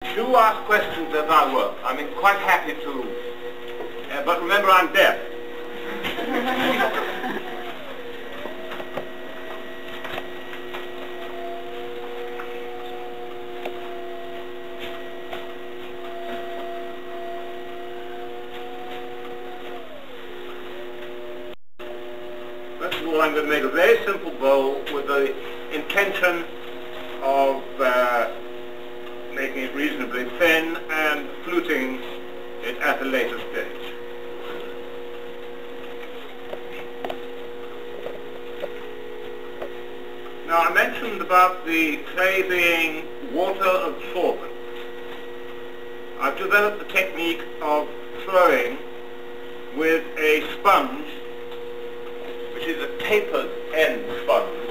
Do ask questions as I work. I'm quite happy to, but remember I'm deaf. First of all, I'm going to make a very simple bowl with the intention of making it reasonably thin and fluting it at a later stage. Now, I mentioned about the clay being water absorbent. I've developed the technique of throwing with a sponge, which is a tapered end sponge,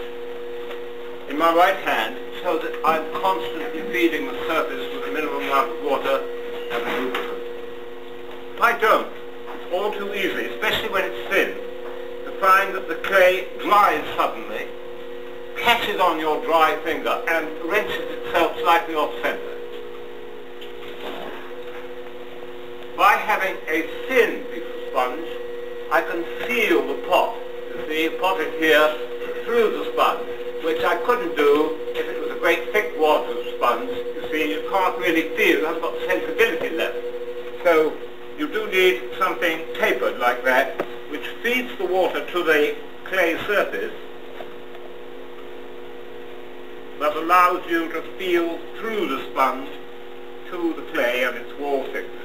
in my right hand, so that I'm constantly feeding the surface with a minimum amount of water as a lubricant. If I don't, it's all too easy, especially when it's thin, to find that the clay dries suddenly, catches on your dry finger and wrenches itself slightly off center. By having a thin piece of sponge, I can feel the pot. You see, pot it here through the sponge, which I couldn't do if it was a great thick wad of sponge. You see, you can't really feel, you haven't got sensibility left. So you do need something tapered like that, which feeds the water to the clay surface, but allows you to feel through the sponge to the clay and its wall thickness.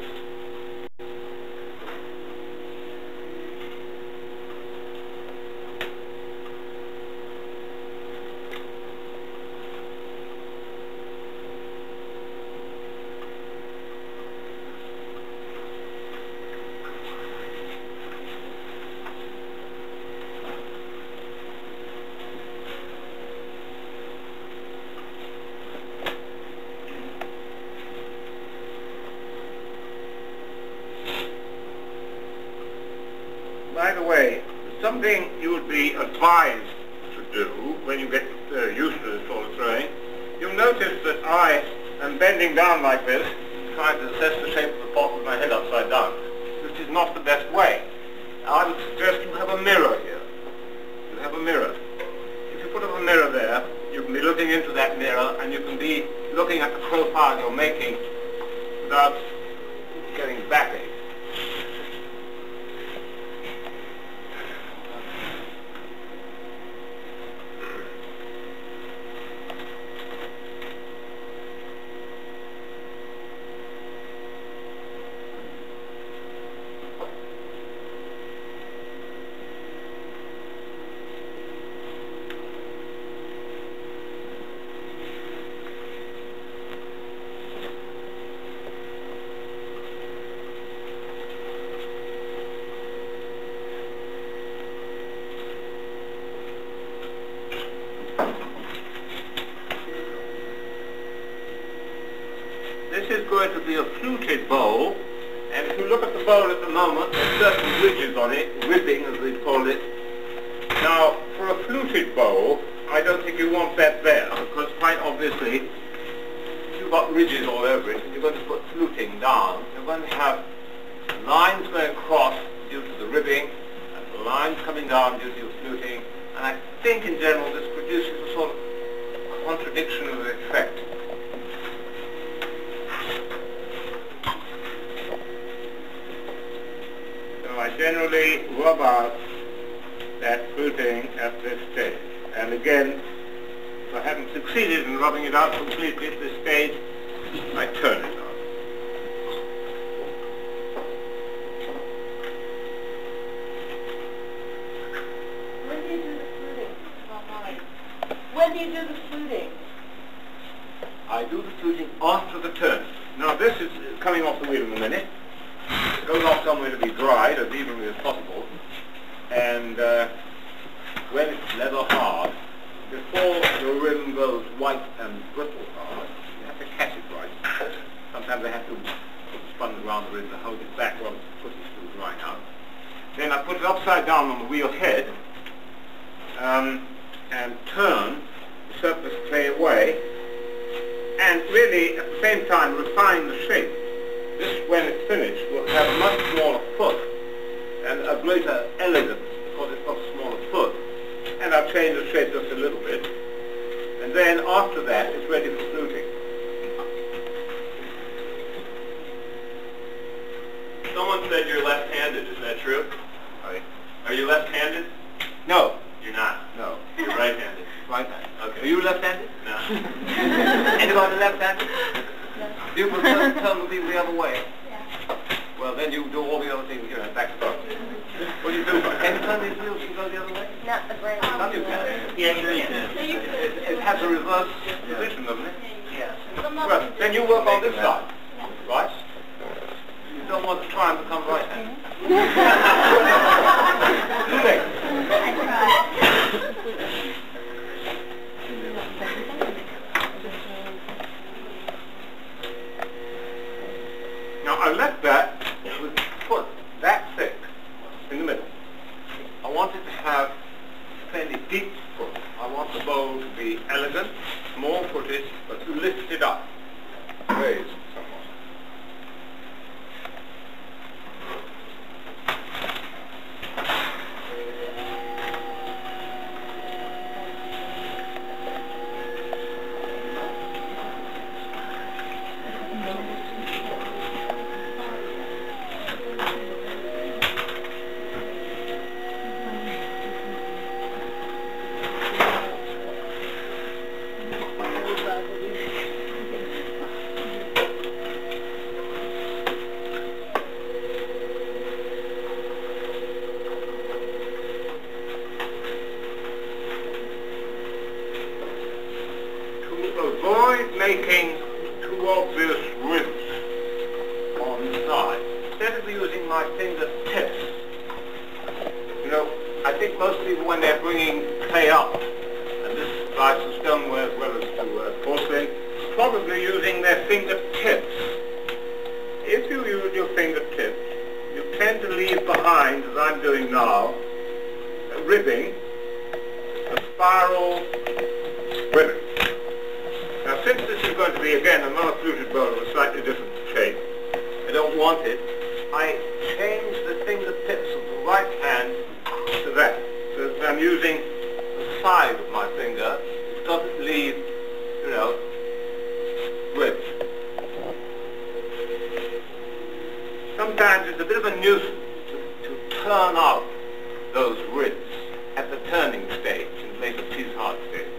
By the way, something you would be advised to do when you get used to this sort of throwing, you'll notice that I am bending down like this, trying to assess the shape of the pot with my head upside down, which is not the best way. I would suggest you have a mirror here. You have a mirror. If you put up a mirror there, you can be looking into that mirror and you can be looking at the profile you're making without getting backache. This is going to be a fluted bowl, and if you look at the bowl at the moment, there's certain ridges on it, ribbing as we call it. Now, for a fluted bowl, I don't think you want that there, because quite obviously, if you've got ridges all over it, and you're going to put fluting down, you're going to have lines going across due to the ribbing, and lines coming down due to your fluting, and I think in general this produces a sort of contradiction of the effect. I generally rub out that fluting at this stage. And again, if I haven't succeeded in rubbing it out completely at this stage, I turn it on. When do you do the fluting? When do you do the fluting? I do the fluting after the turn. Now this is coming off the wheel in a minute. It goes off somewhere to be dried as evenly as possible, and when it's leather hard, before the rim goes white and brittle hard, you have to catch it right. Sometimes I have to put the sponge around the rim to hold it back while it's pushing through drying out. Then I put it upside down on the wheel head and turn the surplus clay away and really at the same time refine the shape. This, when it's finished, will have a much smaller foot and a greater elegance because it's got a smaller foot. And I've changed the shape just a little bit. And then after that, it's ready for fluting. Someone said you're left-handed. Is that true? Right. Are you left-handed? No. You're not. No. You're right-handed. Right-handed. Okay. Are you left-handed? No. Anybody left-handed? No. You prefer to turn the wheel the other way? Yeah. Well, then you do all the other things, back to front. What do you do? Can you turn these wheels to go the other way? Not the brand. Some you can. Yeah, sure you can. It has a reverse position, doesn't it? Yes. Well, then you work on this side, right? You don't want to try and become right-handed. Too late. Now, I left that with the foot that thick in the middle. I want it to have a fairly deep foot. I want the bowl to be elegant, small-footed, but to lift it up, raised somewhat. Avoid making too obvious ribs on the side. Instead of using my fingertips, I think most people when they're bringing clay up, and this applies to stoneware as well as to porcelain, probably using their fingertips. If you use your fingertips, you tend to leave behind, as I'm doing now, ribbing, a spiral ribbing. Now, since this is going to be, again, another fluted bowl of a slightly different shape, I don't want it, I change the fingertips of the right hand to that. So that I'm using the side of my finger. It doesn't leave, ribs. Sometimes it's a bit of a nuisance to turn out those ribs at the turning stage and make a piece hard stage.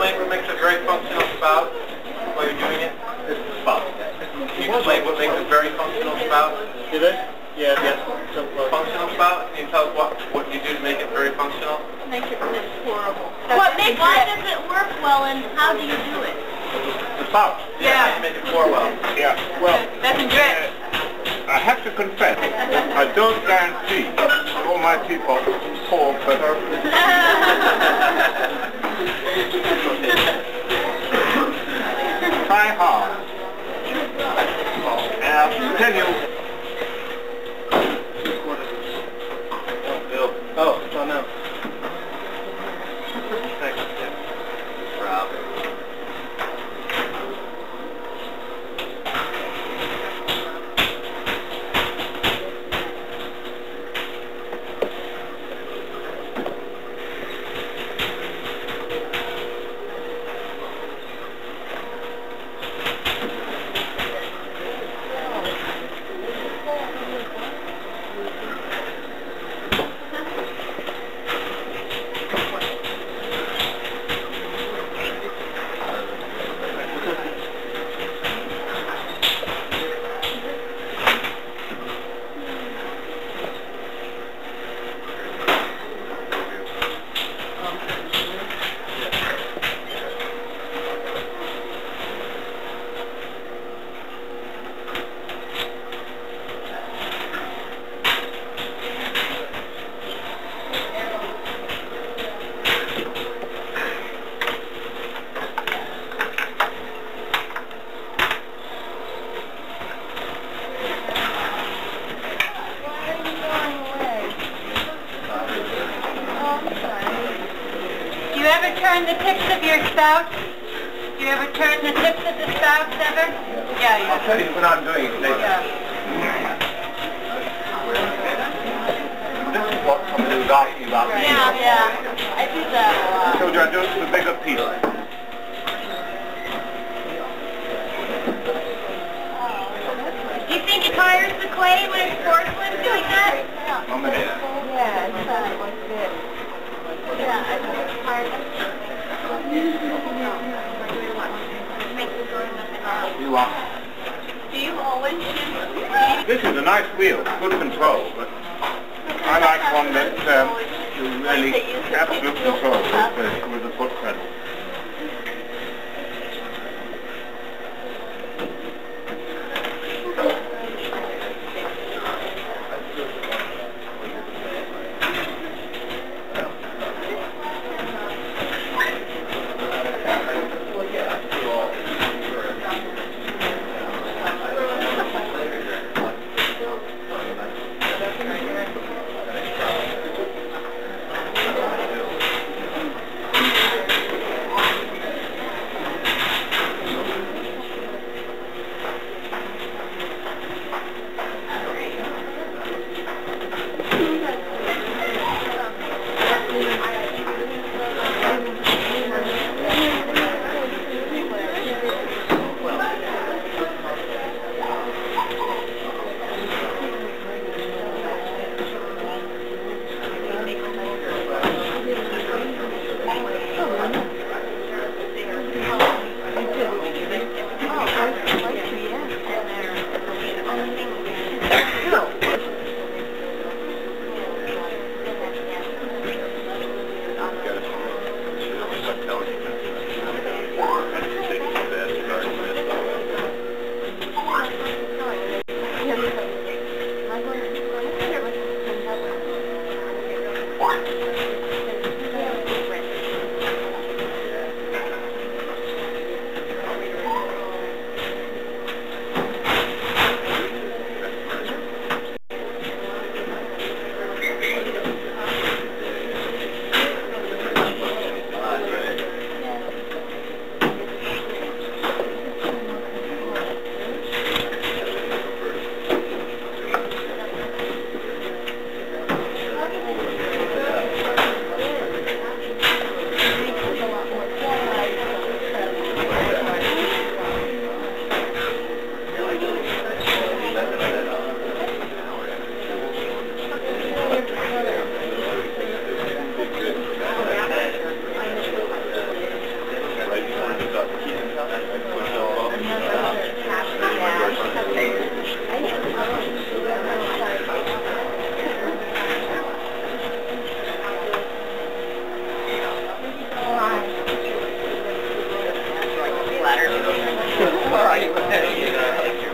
explain what makes a very functional spout while you're doing it? This is the spout. Can you explain what makes a very functional spout? Did it? Yes. Functional spout? Can you tell us what you do to make it very functional? Make it really horrible. Why does it work well and how do you do it? The spout. Yeah, how do you make it pour well? Yeah. Well, Doesn't drip. I have to confess, I don't guarantee all my teapot pour perfectly. Try hard. And I'll tell you. Oh, it's on now. Thanks. Rob. Do you ever turn the tips of your spouts? Do you ever turn the tips of the spouts ever? Yeah, I'll tell you when I'm doing it later. This is what somebody was asking about. Yeah. I do that a lot. I told you I do it to the bigger piece. Do you think it tires the clay when it's porcelain doing that? One minute. Yeah, it's good. Yeah, I think it's hard. You are. Do you always use... This is a nice wheel, good control, but I like one that you really absolute control with the foot pedal.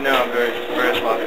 No, very, very sloppy.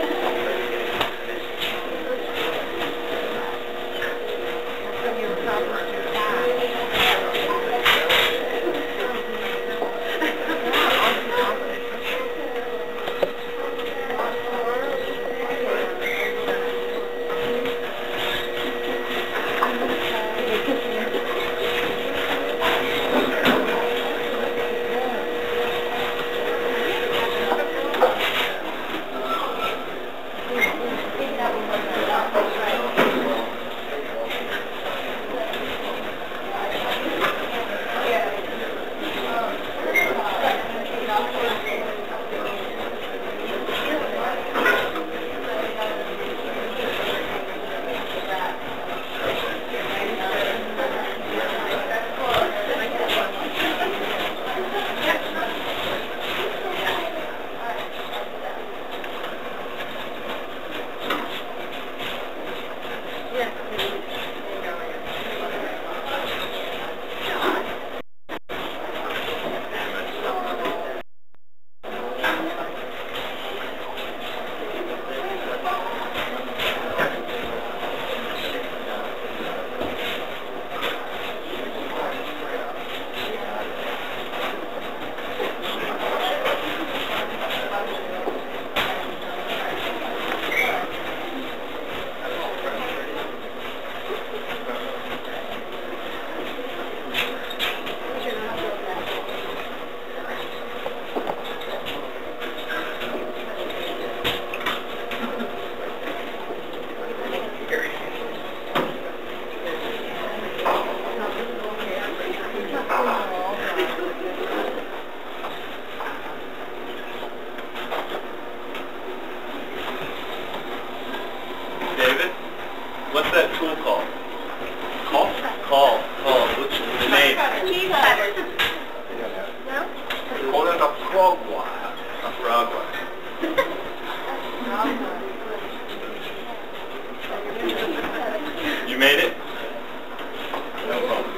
David, what's that tool called? Call? Call. What's the name? Call it a frog wire. A frog wire. You made it? No problem.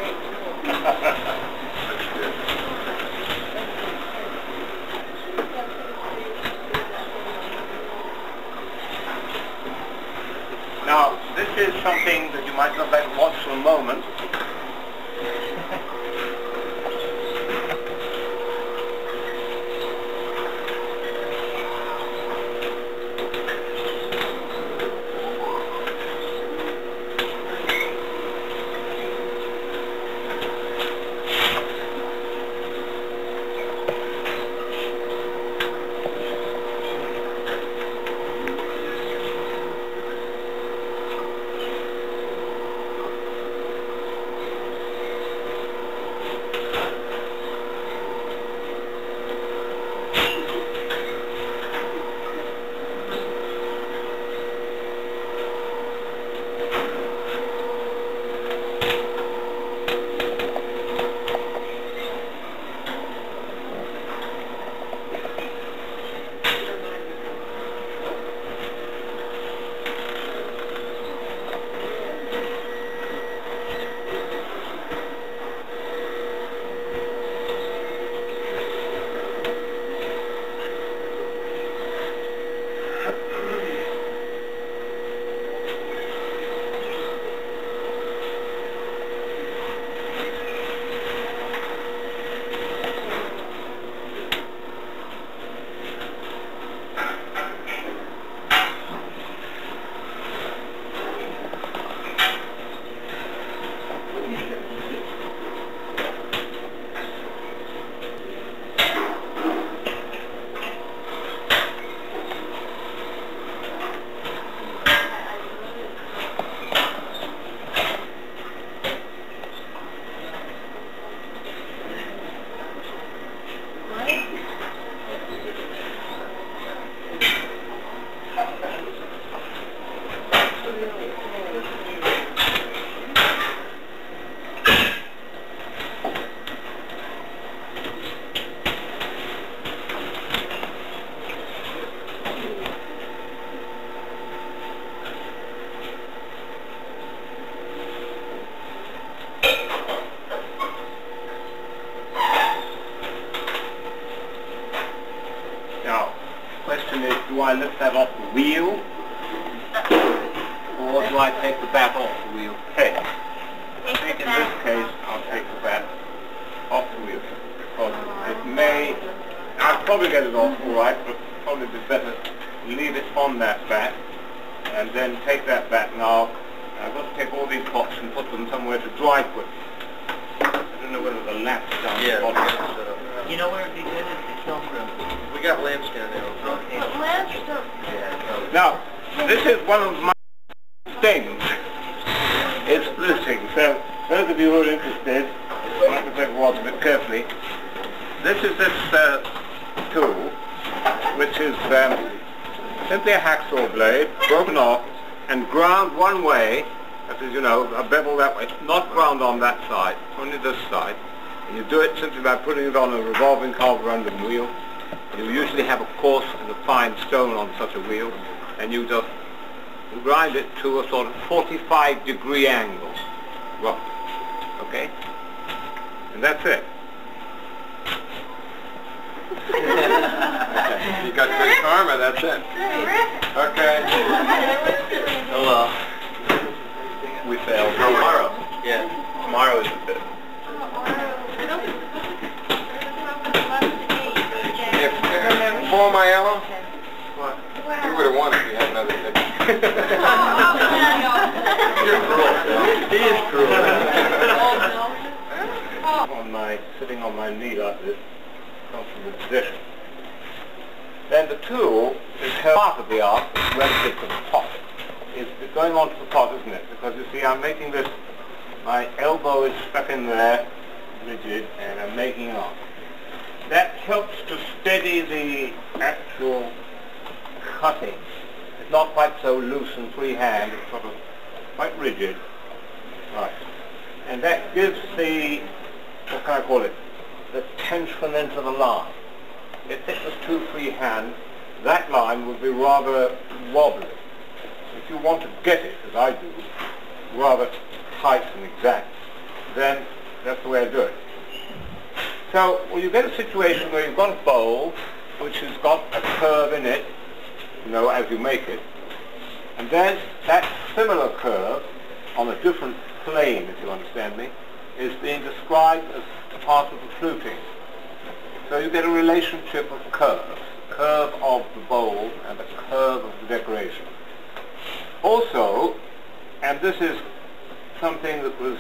That's good. Now, this is something that you might not like to watch for a moment. do I lift that off the wheel? Or do I take the bat off the wheel? Okay. In this case, I'll take the bat off the wheel. Because it may, I'll probably get it off all right, but probably be better leave it on that bat and then take that bat now. I've got to take all these pots and put them somewhere to dry quick. I don't know whether the lamp's down the bottom. You know where it'd be good is the kiln room. We got lamps down there. Okay. But lamps don't... Yeah. Now, this is one of my things. It's fluting. So, those of you who are interested, I have to take a watch a bit carefully. This is this tool, which is simply a hacksaw blade, broken off, and ground one way, that is, you know, a bevel that way, not ground on that side, only this side. And you do it simply by putting it on a revolving carburetor wheel. You usually have a coarse and a fine stone on such a wheel, and you just grind it to a sort of 45-degree angle. Rough. Okay? And that's it. You got good karma, that's it. Okay. Oh, We failed. Tomorrow. yeah. Tomorrow is the 5th. If Paul Maiello, what? You would have won if you had another ticket. You're cruel, Phil. He is cruel. Sitting on my knee like this, comfortable position. Then the tool is held part of the arc relative to the pot. It's going on to the pot, isn't it? Because you see, I'm making this, my elbow is stuck in there, rigid, and I'm making arc. That helps to steady the actual cutting. It's not quite so loose and freehand, it's sort of quite rigid. Right. And that gives the, what can I call it, the tension into the line. If it was too freehand, that line would be rather wobbly. If you want to get it, as I do, rather tight and exact, then that's the way I do it. So, well, you get a situation where you've got a bowl which has got a curve in it, you know, as you make it, and then that similar curve on a different plane, if you understand me, is being described as part of the fluting. So you get a relationship of curves, the curve of the bowl and the curve of the decoration. Also, and this is something that was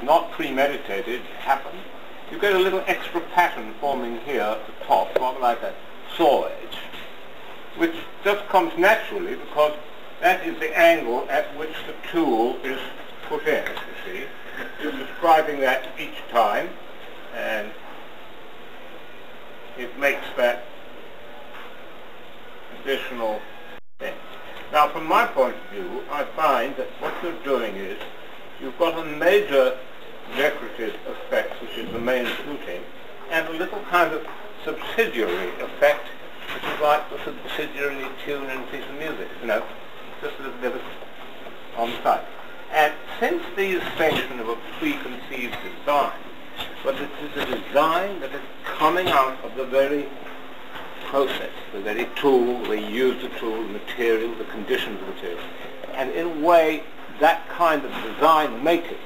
not premeditated, happened, you get a little extra pattern forming here at the top, rather like a saw edge, which just comes naturally because that is the angle at which the tool is put in, you see. You're describing that each time, and it makes that additional thing. Now, from my point of view, I find that what you're doing is you've got a major decorative effect, which is the main fluting, and a little kind of subsidiary effect, which is like the subsidiary tune in a piece of music, you know, just a little bit on the side. And since these things have a preconceived design, but it is a design that is coming out of the very process, the very tool, they use the tool, the material, the conditions of the material. And in a way, that kind of design making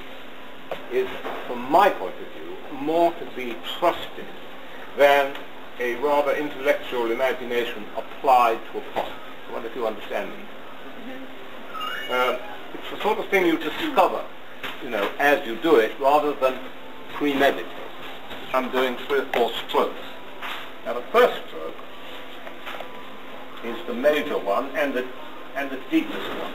is, from my point of view, more to be trusted than a rather intellectual imagination applied to a process. I wonder if you understand me. It's the sort of thing you discover, you know, as you do it, rather than premeditate. I'm doing 3 or 4 strokes. Now the first stroke is the major one and the deepest one.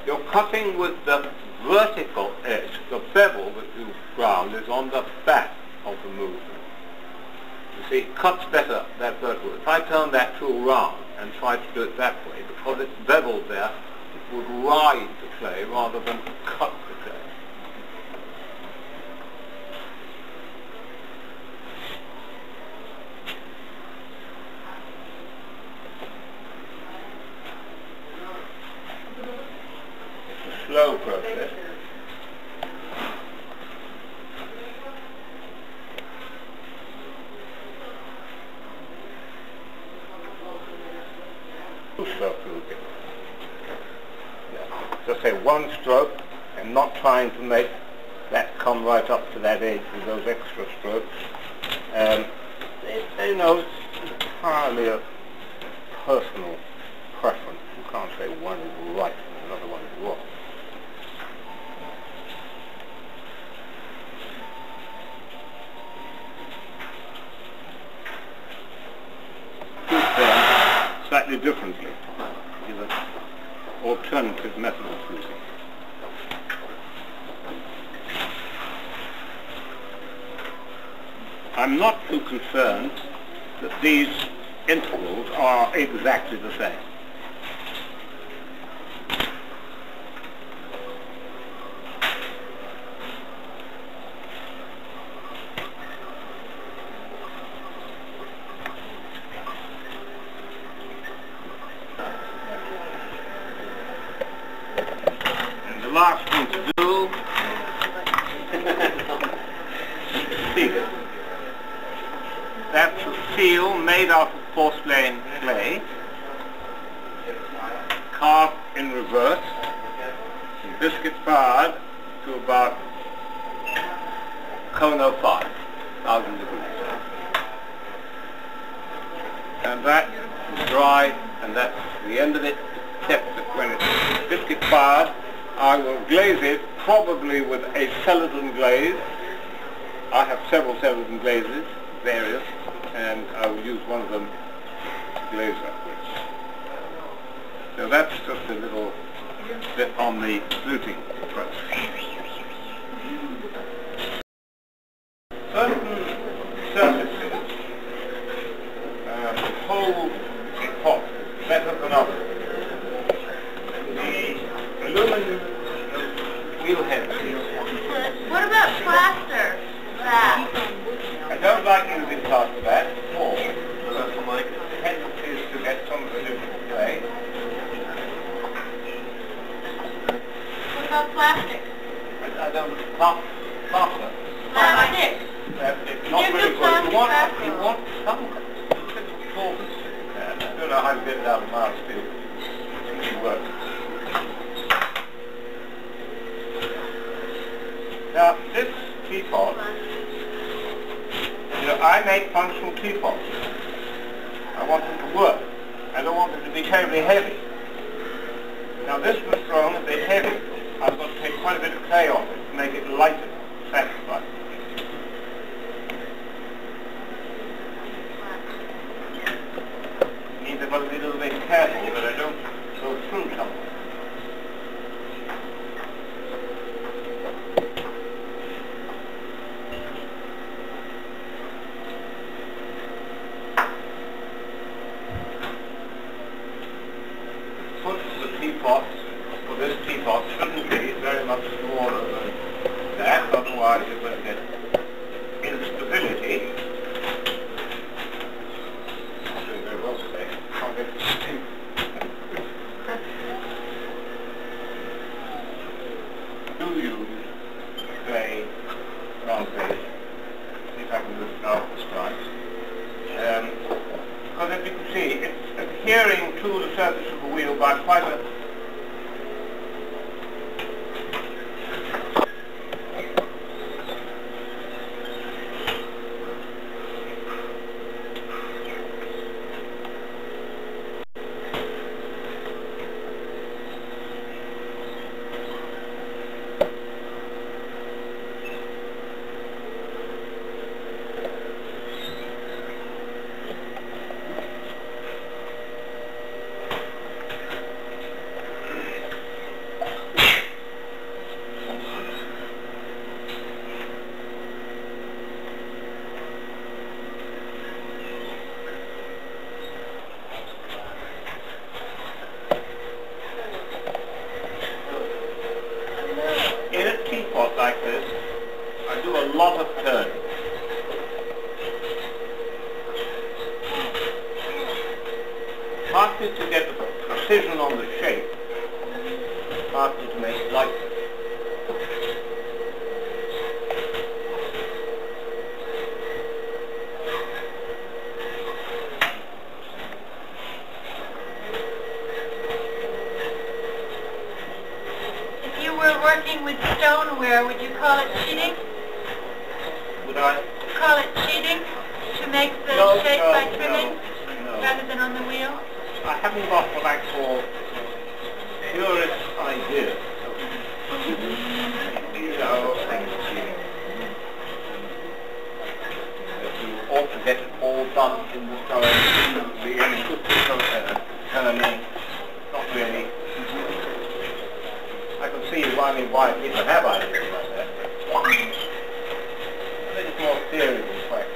You're cutting with the vertical edge. The bevel that you ground is on the back of the movement. You see, it cuts better, that vertical. If I turn that tool round and try to do it that way, because it's beveled there, it would ride the clay rather than cut the clay. It's a slow process. one stroke and not trying to make that come right up to that edge with those extra strokes. They know it's entirely a personal preference. You can't say one is right and another one is wrong. Flute them slightly differently. Give an alternative method of fluting. I'm not too concerned that these intervals are exactly the same. And the last thing to do is seal. That's a seal made out of porcelain clay, carved in reverse, and biscuit fired to about cone 5,000 degrees. And that is dry, and that's the end of it, except that when it's biscuit fired, I will glaze it probably with a celadon glaze. I have several celadon glazes, various, and I will use one of them to glaze upwards. So that's just a little bit on the fluting process. Certain surfaces hold hot better than others. The aluminum wheel heads. What about plaster? That. I don't like using plaster that, or my tendency is to get some residual clay. What about plastic? I don't plaster. Plastic. It's not very good. You want some performance. I don't know how to get it out of my steel. It works. Now, this teapot, I make functional teapots. I want them to work. I don't want them to be terribly heavy. Now this was strong a bit heavy. I've got to take quite a bit of clay off it to make it lighter, satisfied. It means I've got to be a little bit careful that I don't go through something. For this teapot shouldn't be very much smaller than that, otherwise you're going to get instability. I'm doing very well today. Can't get to steam. Do use clay round base. See if I can do it now this time. Because as you can see, it's adhering to the surface of the wheel by quite a like this, I do a lot of turning. Partly to get the precision on the shape, partly to make it lighter. were working with stoneware, would you call it cheating? Would I? Call it cheating to make the shape by trimming rather than on the wheel? I haven't got what I call purist idea. You know, if you ought to get it all done in the turning, not really. I can see why people have ideas like that. I think it's more theory than practice.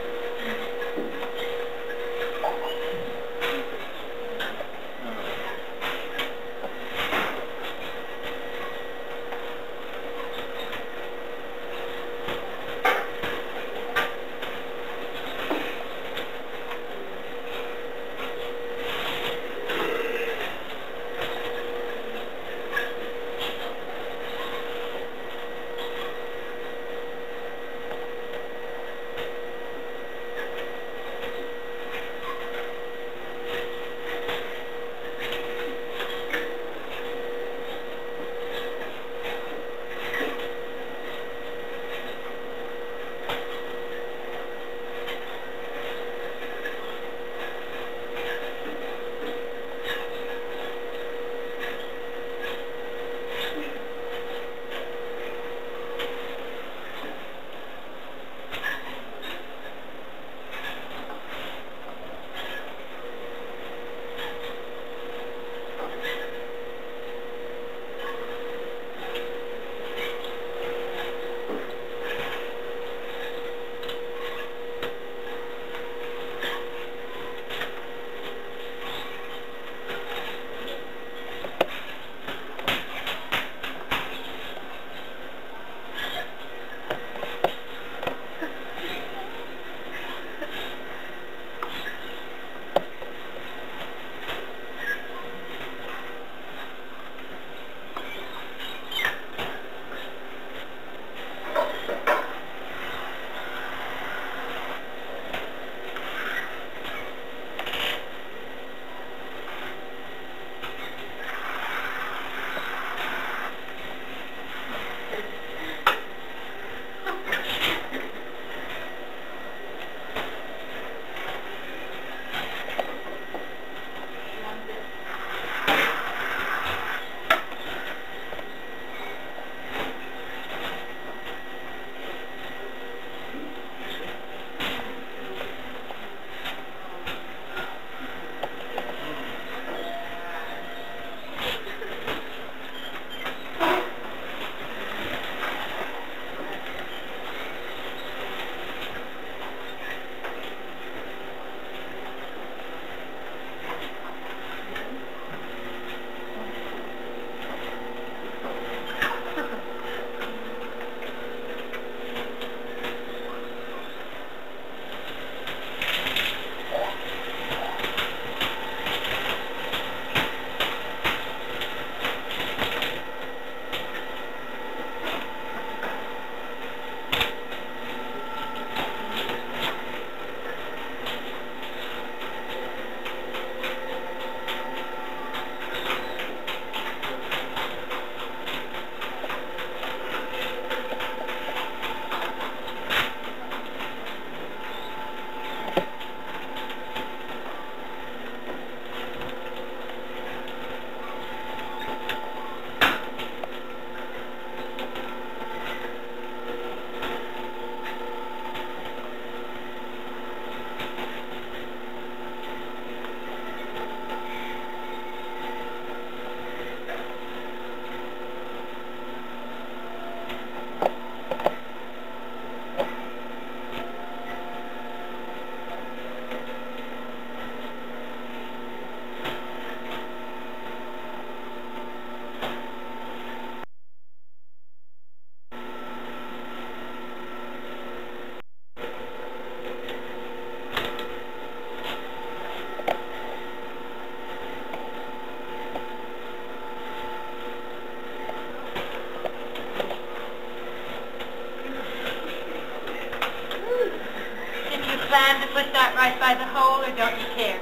plan to put that right by the hole, or don't you care?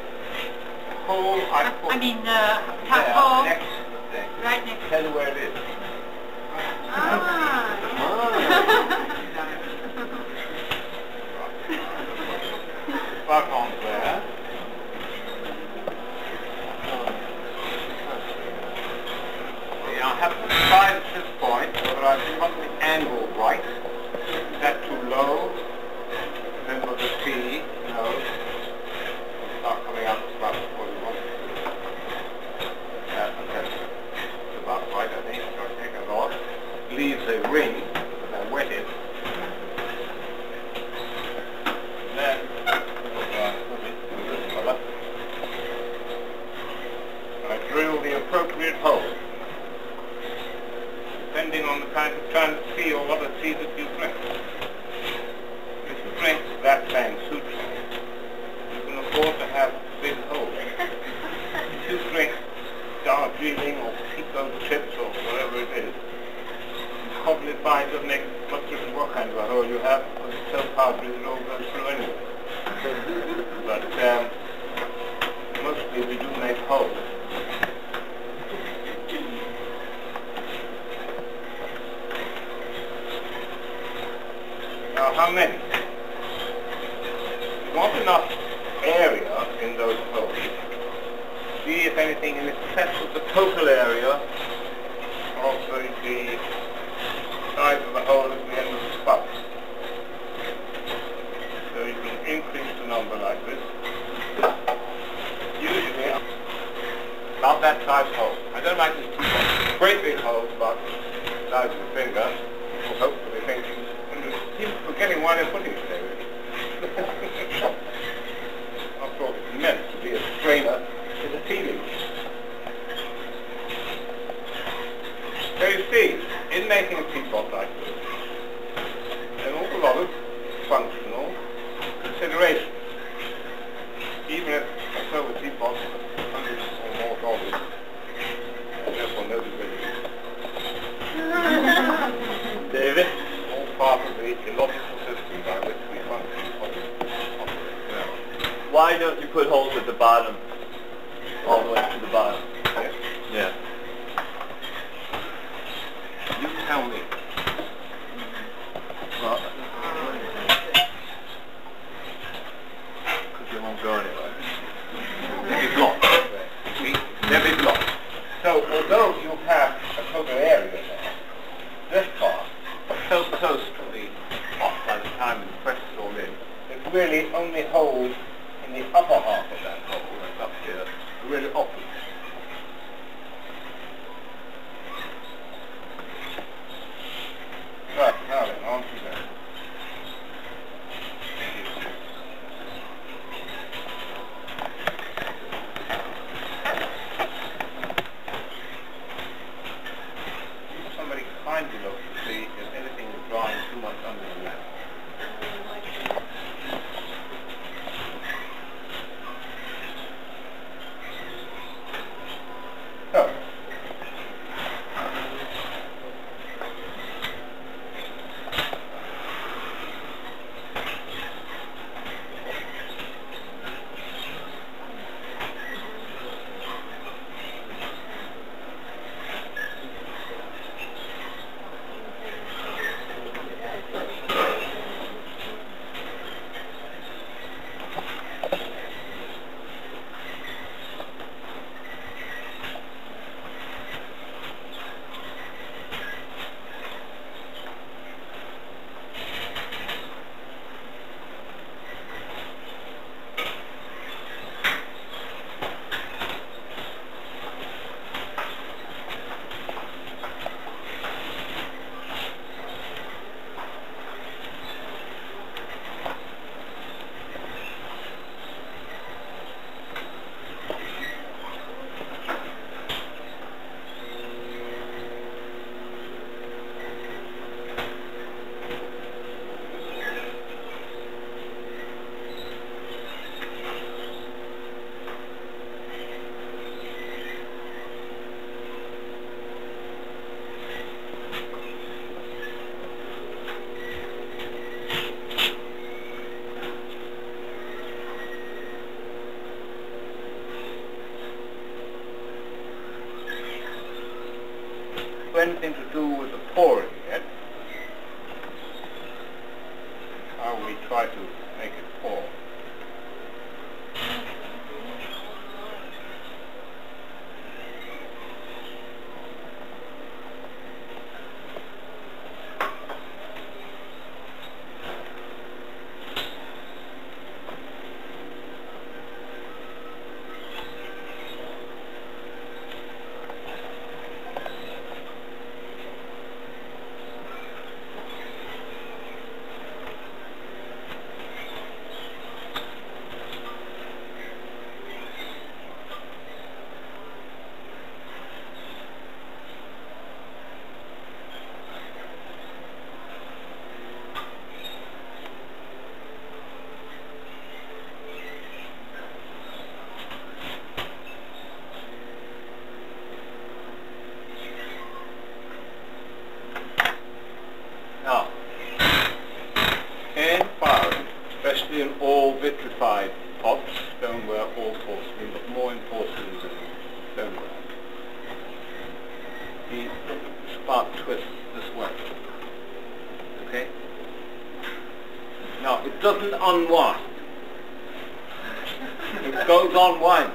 Hole, I mean the top hole. Next to the thing. Right next. Tell you where it is. leaves a ring, and I wet it. And then I drill the appropriate hole, depending on the kind of tea or what a tea that you drink. If you drink that kind suit, you can afford to have big holes. If you drink Darjeeling or Teapot chips or whatever it is, you probably find it makes much difference what kind of a hole you have, because it's so powdery it all goes through anyway. But mostly we do make holes. Now, how many? You want enough area in those holes. See if anything in excess of the total area of the size of the hole at the end of the spout. So you can increase the number like this. Usually about that size hole. I don't like this teapot. Great big holes about the size of a finger. People hopefully thinking, keep forgetting why they're putting it there. After all, it's meant to be a strainer. It's a tea leaf. So you see, in making a teapot like this, there's an awful lot of functional consideration. Even if I sell a teapot for $100 or more, and therefore nobody really David? All part of the illogical system by which we function. Why don't you put holes at the bottom? All the way to the bottom. Yes? Yeah. You tell me. Well, because it won't go anywhere. They'll be blocked. See? They'll be blocked. So, although you have a total area there, this part is so close to the top by the time you press it all in, it really only holds in the upper half of that hole, that's up here, really opposite. Right, now then, on to that. Somebody kindly look to see if anything is drying too much under the lamp. So, anything to do with the pouring yet. How we try to make it pour. doesn't unwind. It goes on winding.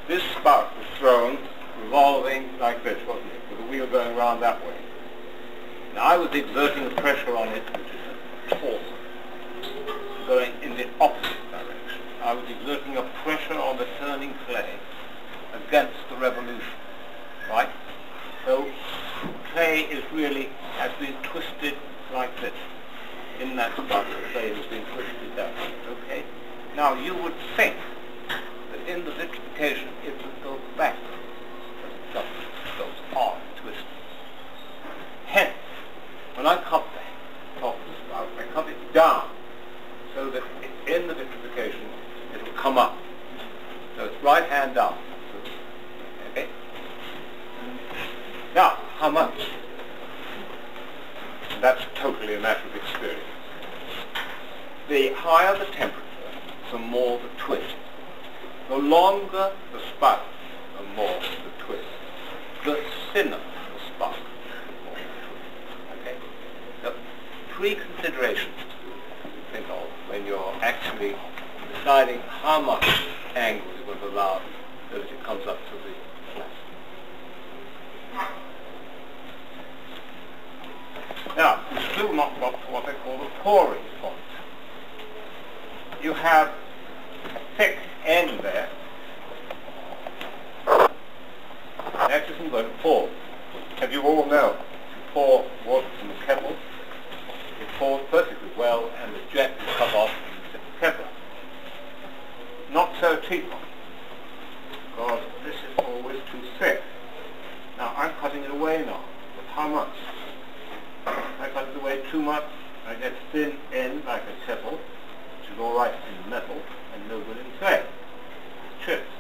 This spout was thrown revolving like this, wasn't it? With the wheel going around that way. Now I was exerting a pressure on it, which is a force, going in the opposite direction. I was exerting a pressure on the turning clay against the revolution, right? So clay is really, has been twisted like this. In that spout, the clay has been twisted that way, okay? Now you would think that in the vitrification it would go back, but it doesn't. It goes on twisting. Hence, when I cut the top of the spout, I cut it down so that in the vitrification it will come up. So it's right hand down. Okay? Now, how much? That's totally a matter of experience. The higher the temperature, the more the twist. The longer the spout, the more the twist. The thinner the spout, the more the twist. Okay? So, three considerations to think of when you're actually deciding how much angle you're going to allow so that it comes up to the flat. Now, we've still not got to what they call the pouring point. You have a thick end there. That isn't going to pour. As you all know, if you pour water from the kettle, it pours perfectly well and the jet is cut off in the kettle. Not so Teapot, because this is always too thick. Now I'm cutting it away now, but how much? If I cut it away too much, I get thin end like a kettle, which is all right in metal and no good in clay. It chips.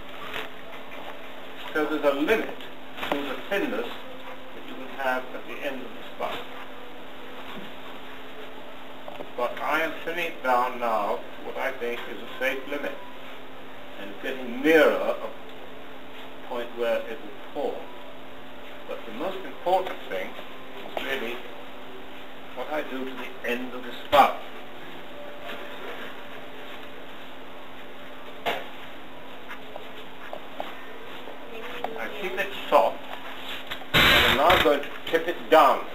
So there's a limit to the thinness that you can have at the end of the spout. But I am thinning it down now to what I think is a safe limit and getting nearer a point where it will pour. But the most important thing is really what I do to the end of the spout. I keep it soft, and I'm now going to tip it down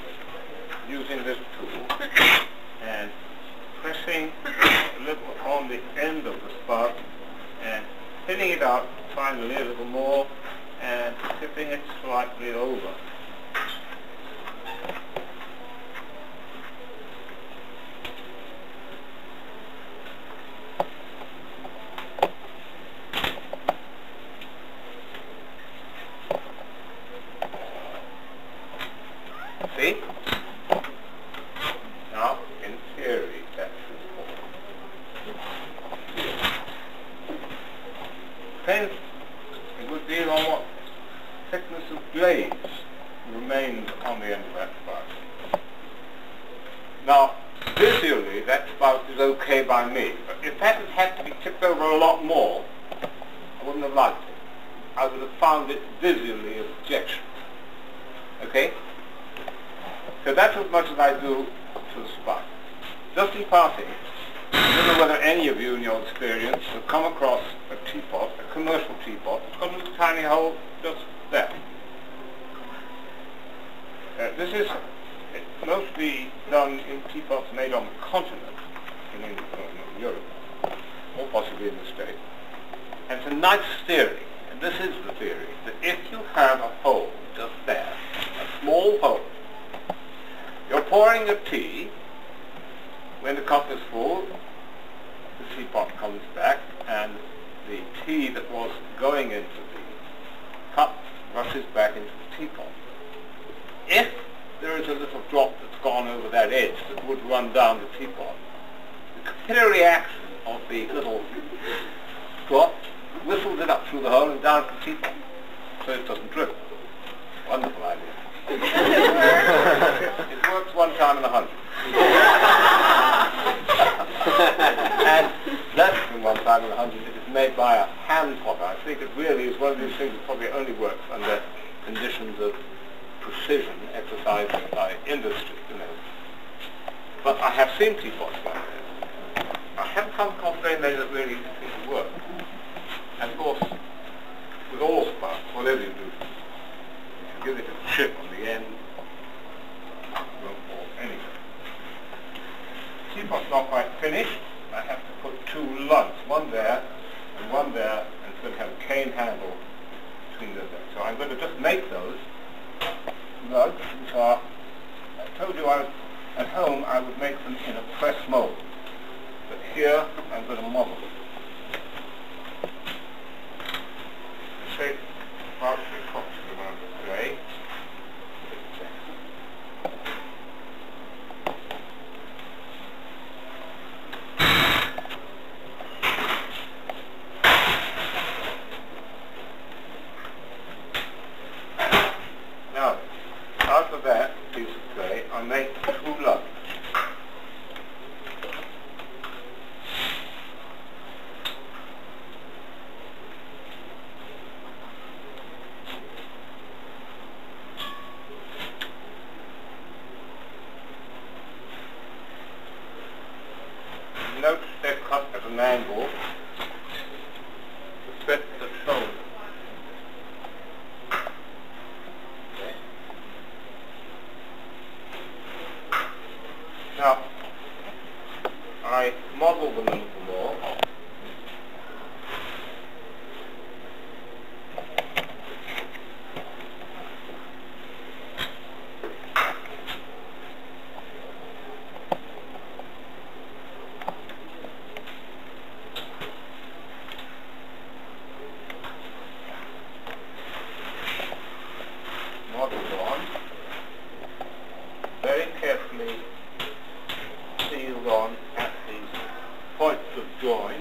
using this tool and pressing a little on the end of the spout and thinning it out finally a little more and tipping it slightly over. See? Now, in theory, that should pour. Depends, it would be on what thickness of glaze remains on the end of that spout. Now, visually, that spout is okay by me, but if that had had to be tipped over a lot more, I wouldn't have liked it. I would have found it visually objectionable. Okay? So that's as much as I do to the spout. Just in passing, I don't know whether any of you in your experience have come across a teapot, a commercial teapot, it's got a little tiny hole just there. This is mostly done in teapots made on the continent, in Europe, or possibly in the States. And it's a nice theory, and this is the theory, that if you have a hole just there, a small hole, you're pouring your tea. When the cup is full, the teapot comes back and the tea that was going into the cup rushes back into the teapot. If there is a little drop that's gone over that edge that would run down the teapot, the capillary action of the little drop whistles it up through the hole and down to the teapot so it doesn't drip. Wonderful idea. It works one time in 100. And less than one time in 100 if it's made by a hand potter. I think it really is one of these things that probably only works under conditions of precision exercised by industry, you know. But I have seen teapots like this. I haven't come across very many that really seem to work. And of course, with all spouts, whatever you do, if you give it a chip on the end, it won't fall anyway. Teapot's not quite finished. I have to put two lugs, one there, and it's going to have a cane handle between those. So I'm going to just make those lugs, which are, I told you at home I would make them in a press mold. But here I'm going to model it. The shape about the approximate amount of grey. Now, out of that piece of clay, I make two lugs. Note they're cut at an angle to fit the shoulder. Okay. Now, I model them a little more. Modeled on, very carefully sealed on at the points of join.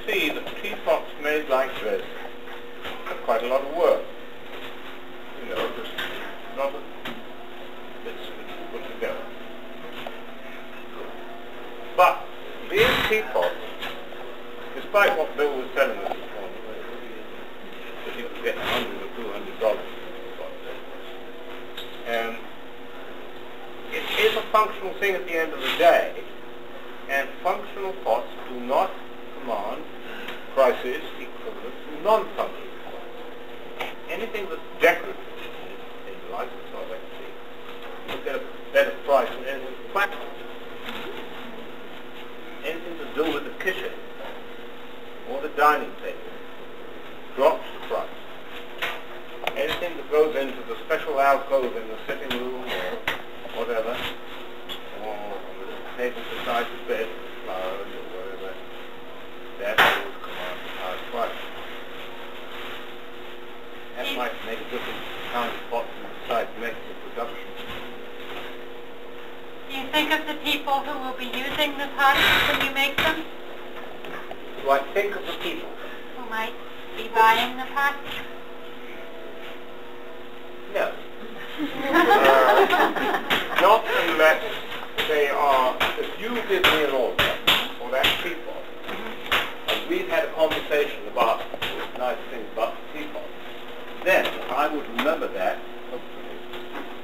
See, the teapots made like this have quite a lot of work. You know, just not a bits which you put together. But these teapots, despite what Bill was telling us this morning, that you could get $100 or $200, and it is a functional thing at the end of the day, and functional pots do not command prices equivalent to non-functional pots. Anything that's decorative in the license of equity, you get a better price than anything that's practical. Anything to do with the kitchen or the dining table drops the price. Anything that goes into the special alcove in the sitting room or whatever, or the table beside the bed, flowers or whatever, that will command a higher price. That might make a difference to the kind of pot you decide to make for production. Do you think of the people who will be using the pots when you make them? Do I think of the people? Who might be buying the pots? No. Not unless they are, if you give me an order for that teapot, and we've had a conversation about nice things about the teapot, then I would remember that, hopefully,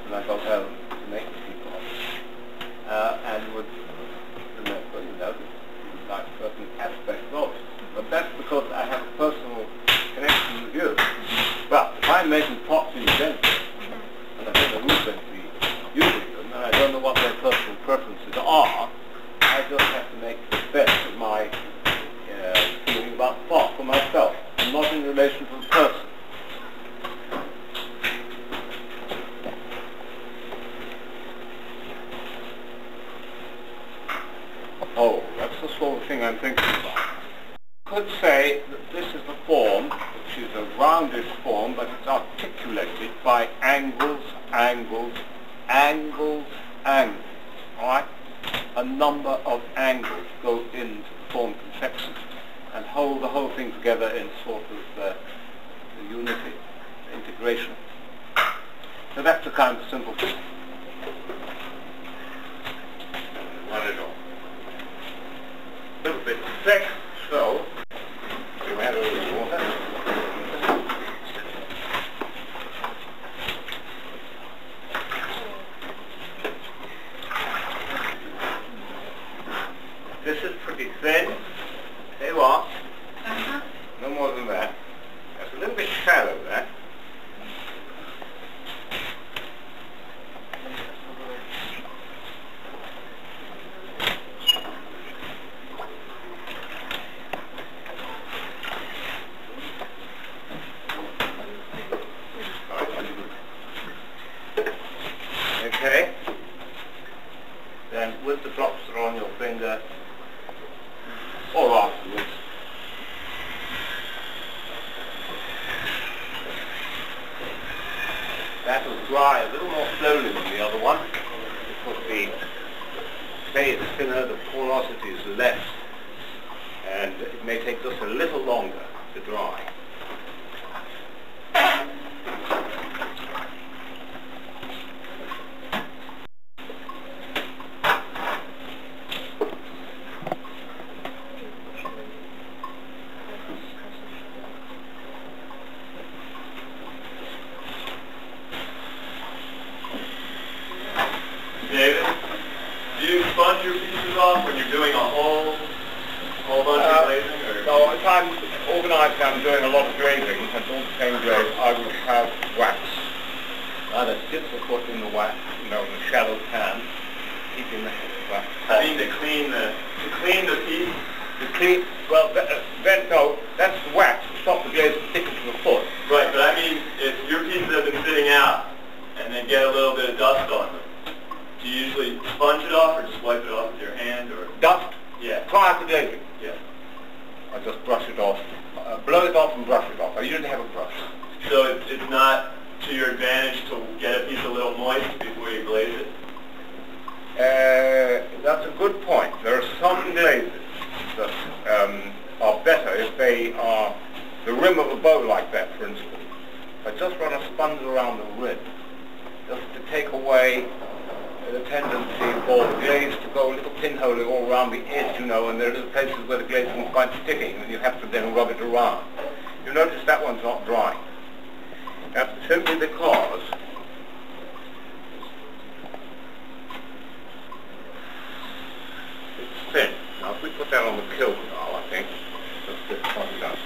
when I got home to make the teapot, and would remember, you know, like certain aspects of it. But that's because I have a personal connection with you. But if I'm making pots in general, and I think who's going to be using them, and I don't know what their personal preferences are, I just have to make the best of my feeling about the pot for myself, and not in relation to the person. Oh, that's the sort of thing I'm thinking about. could say that this is the form, which is a roundish form, but it's articulated by angles, angles, angles, angles. All right? A number of angles go into the form conception and hold the whole thing together in sort of unity, integration. So that's a kind of simple thing. Not at all. A little bit thick, so you add a little water. This is pretty thin. There you are. No more than that. That's a little bit shallow, that. Okay. Then with the drops that are on your finger, or afterwards, that will dry a little more slowly than the other one, because the clay is thinner, the porosity is less, and it may take just a little longer to dry. David, do you sponge your pieces off when you're doing a whole bunch of glazing? Or? No, if I'm organised, I'm doing a lot of glazing, and all the same glaze, I would have wax. Either dip the foot in the wax, in the shallow pan, keeping the wax. I mean to clean the piece? To clean, well, then no, that's the wax to stop the glaze from sticking to the foot. Right, but I mean, if your pieces have been sitting out and they get a little bit of dust on them, do you usually sponge it off or just wipe it off with your hand? Or Dust? Yeah. Prior to glazing? Yeah. I just brush it off, blow it off and brush it off. I usually have a brush. So it's not to your advantage to get a piece a little moist before you glaze it? That's a good point. There are some glazes that are better if they are the rim of a bow like that, for instance. I just run a sponge around the rim, just to take away the tendency for the glaze to go a little pinholing all around the edge, you know, and there are little places where the glazing is quite sticking, and you have to then rub it around. You notice that one's not drying. That's simply because it's thin. Now, if we put that on the kiln now, I think, let's get it up.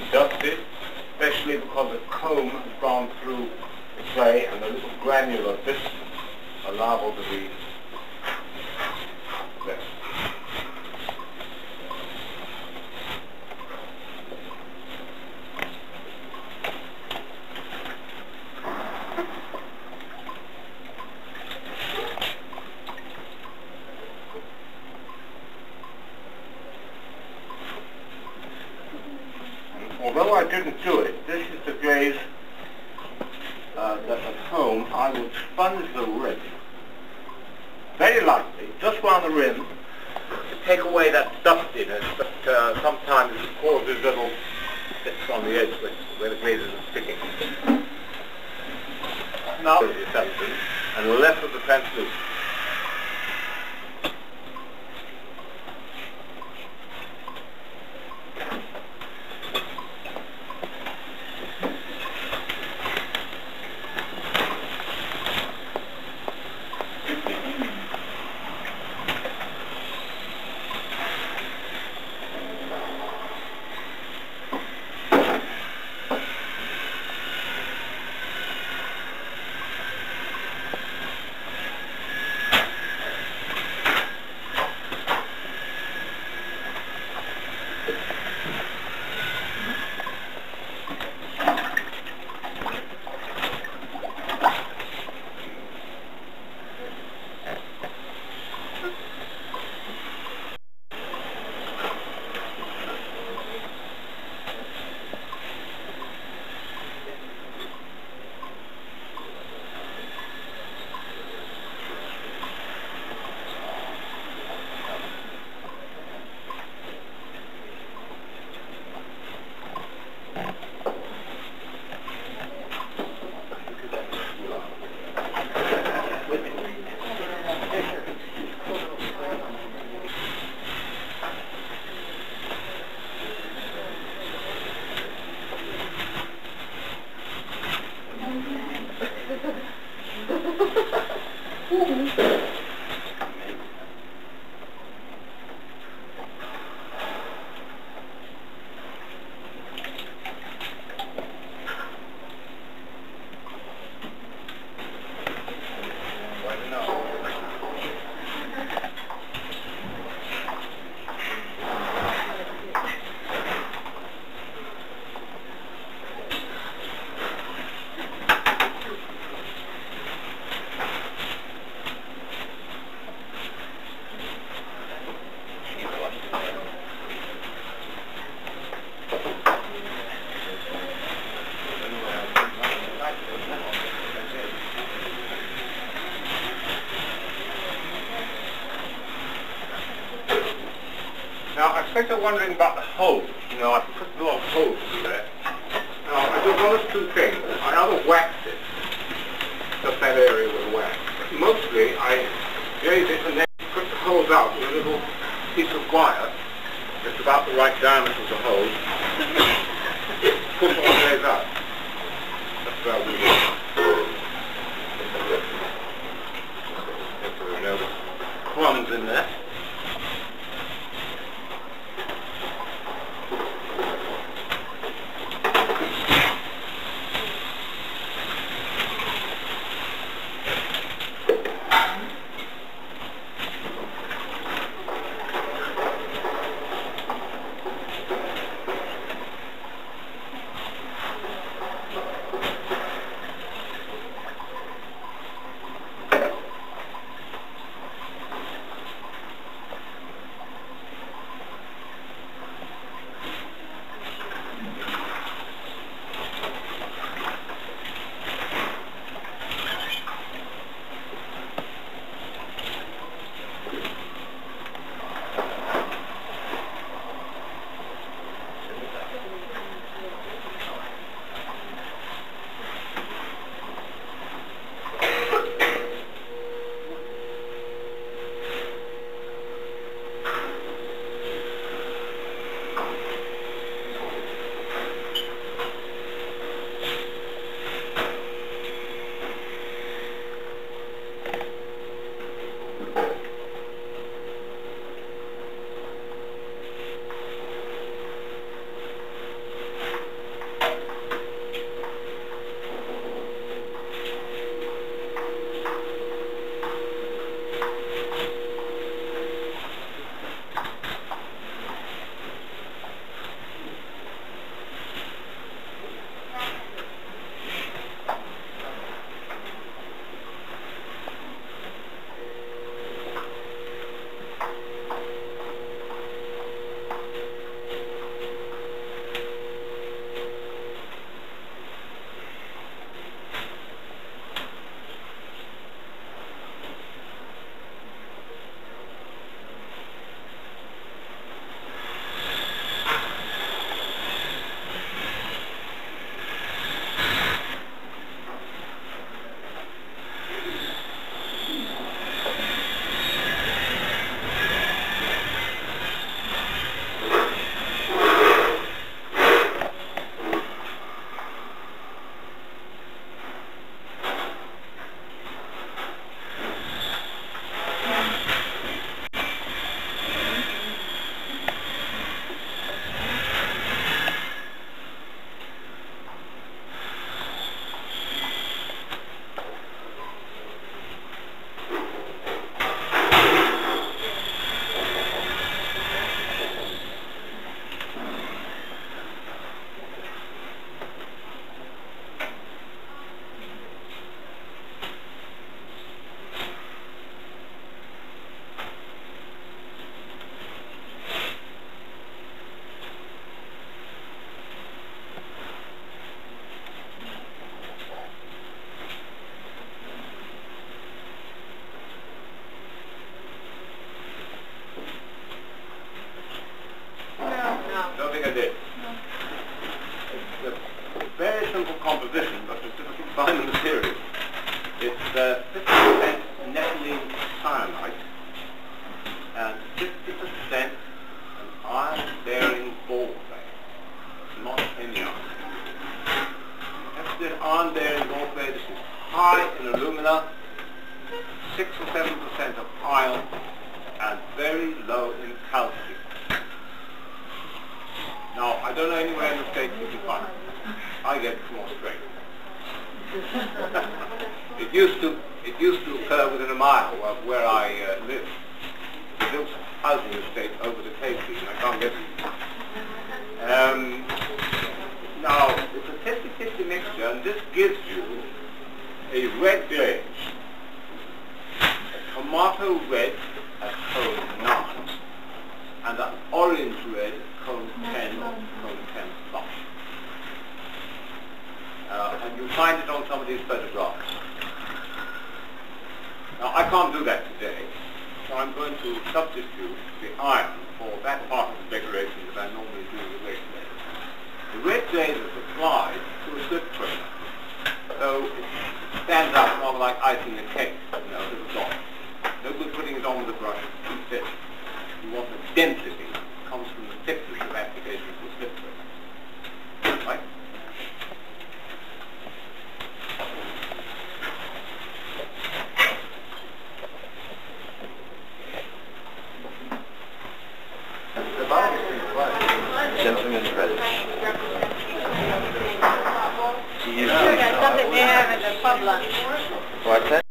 Dusted, especially because the comb has gone through the clay and the little granular bits are liable to be there. Although I didn't do it, this is the glaze that at home I would sponge the rim very lightly, just round the rim, to take away that dustiness that sometimes causes little bits on the edge where the glazes are sticking. Now the assembly and less of the translucent. you're wondering about the hose, you know, I put a lot of hose through there. Now, I do one of two things. I either wax it, just that area with wax. But mostly, I glaze it and then put the hose out with a little piece of wire that's about the right diameter of the hose. Push it all glaze out. That's what I do. There's no crumbs in there. It used to occur within a mile of where I live. The built housing estate over the Cape, and I can't get it. Now, it's a 50-50 mixture, and this gives you a red glaze, a tomato red at cone 9, and an orange red at cone 10 or cone 10 plus. And you'll find it on some of these photographs. Now, I can't do that today, so I'm going to substitute the iron for or that part of the decoration that I normally do with red glaze. The red glaze is applied to a slip trim, so it stands out rather like icing a cake, you know, as a dot. No good putting it on with a brush, it's too thick. You want the density that comes from the thickness of application of the slip trim. Right? Gentleman's relish. Something they have in the pub lunch. What's that?